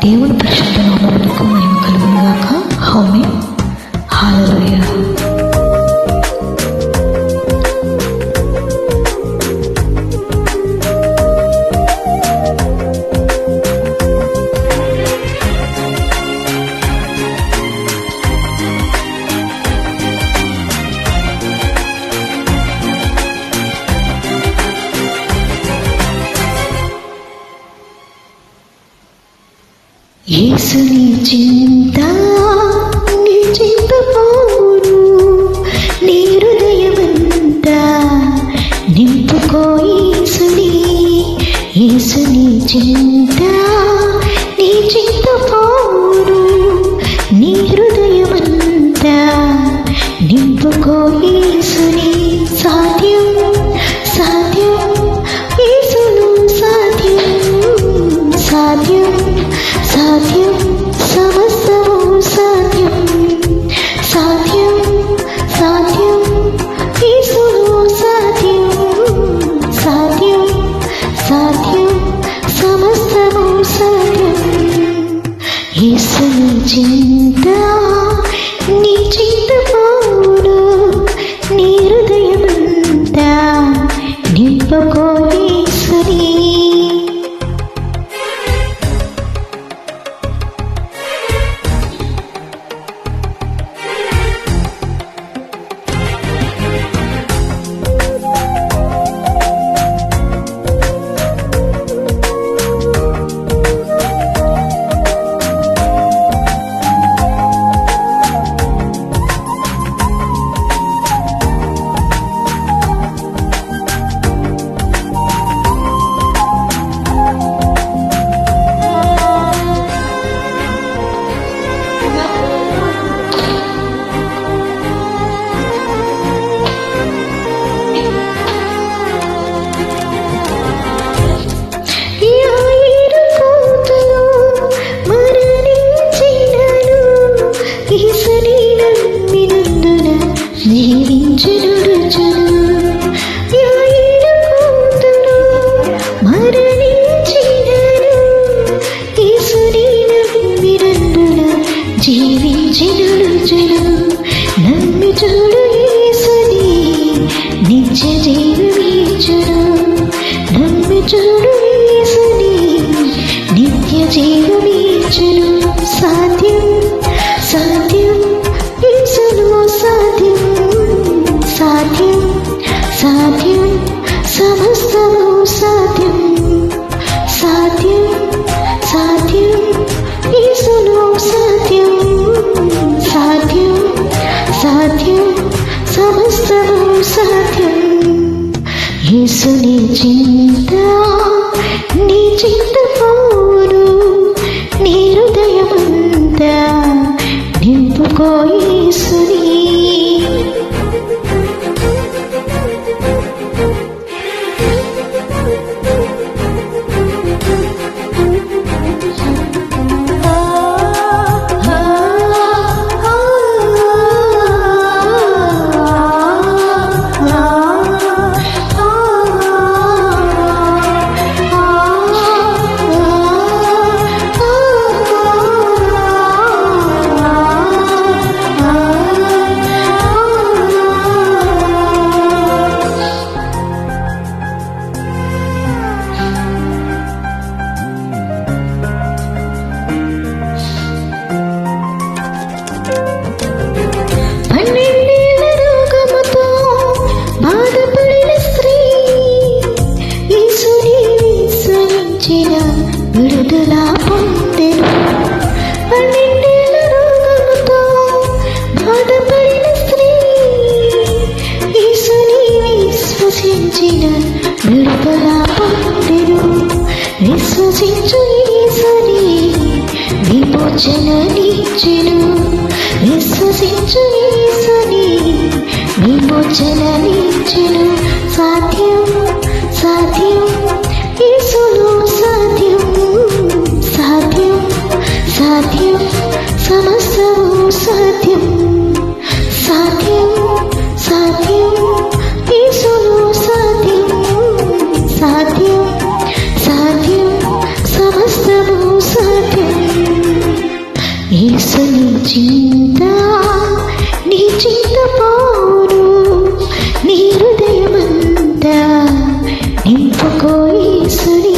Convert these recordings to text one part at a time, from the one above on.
దేవుని పరిశుద్ధ నామమునకు మహిమ కలుగును గాక. ఆమేన్. హల్లెలూయా. యేసుని చింత నీ చింతపోను, నీ హృదయమంతా నింపుకో యేసుని. యేసుని చింత నీ చింతపోను, నీ హృదయమంతా నింపుకో యేసుని. సాధ్యం సాధ్యం యేసును సాధ్యం సాధ్యం సాధ్యం సమస్తము సాధ్యం సాధ్యం సాధ్యం యేసును సాధ్యం సాధ్యం సాధ్యం సమస్తము సాధ్యం. యేసుని చింత నీ చింతపోను, నీ హృదయమంతా నింపుకో యేసుని. సాధ్యం సాధ్యం యేసును సాధ్యం సాధ్యం సాధ్యం సమస్తము సాధ్యం సాధ్యం సాధ్యం యేసును సాధ్యం సాధ్యం సాధ్యం సమస్తము సాధ్యం. యేసుని చింత నీ చింతపోను, నీ హృదయమంతా నింపుకో యేసుని. విడుదల పొందెను. 12 రోగముతో బాధపడిన స్త్రీ యేసుని విశ్వసించిన విడుదల పొందెను. విశ్వసించు యేసుని విమోచననిచ్చెను. విశ్వసించు యేసుని విమోచననిచ్చెను. సాధ్యం సాధ్యం యేసును సాధ్యం సాధ్యం సాధ్యం సమస్తము సాధ్యం సాధ్యం సాధ్యం యేసును సాధ్యం సాధ్యం సాధ్యం యేసుని చింత నీ చింత పోను నీ హృదయమంతా నింపుకో యేసుని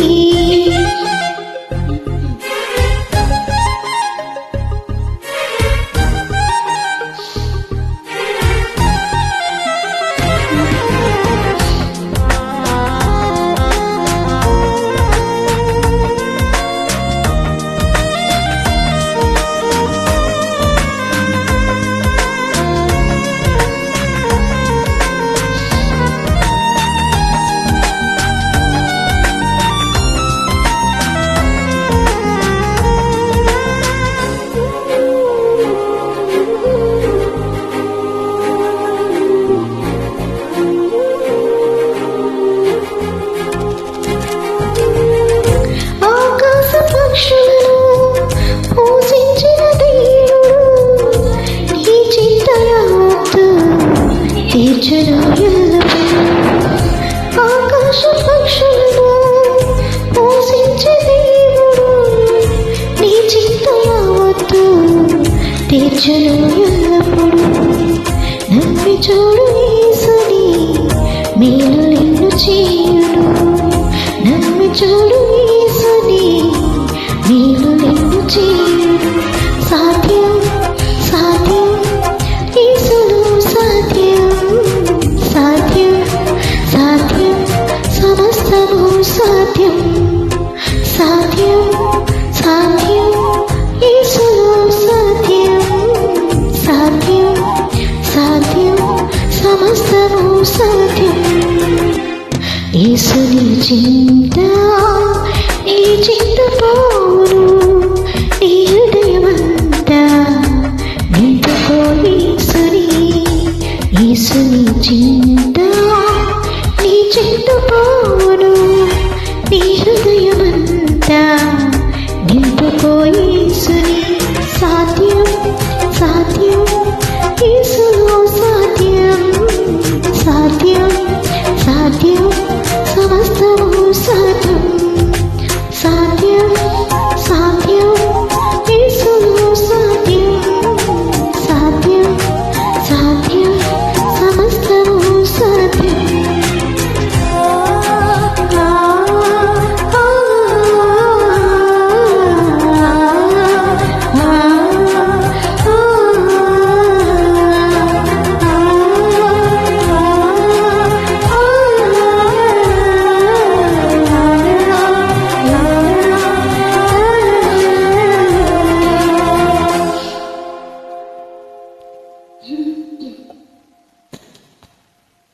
తీర్చును ఆకాశ పక్షులను పోషించే దేవుడు నీ చింత యావత్తు తీర్చును ఎల్లప్పుడు నమ్మి చూడు యేసుని మేలు నిన్ను చేయును నమ్మి చూడు యేసుని మేలు నిన్ను చేయును సాధ్యం సాధ్యం యేసును సాధ్యం సాధ్యం సాధ్యం సమస్తము సాధ్యం సాధ్యం సాధ్యం యేసును సాధ్యం సాధ్యం సాధ్యం సమస్తము సాధ్యం యేసుని చింత నీ చింత పోను నీ హృదయమంతా నింపుకో యేసుని యేసుని చింత నీ చింత పోను నీ హృదయమంతా నింపుకో యేసుని సాధ్యం సాధ్యం యేసులో సాధ్యం సాధ్యం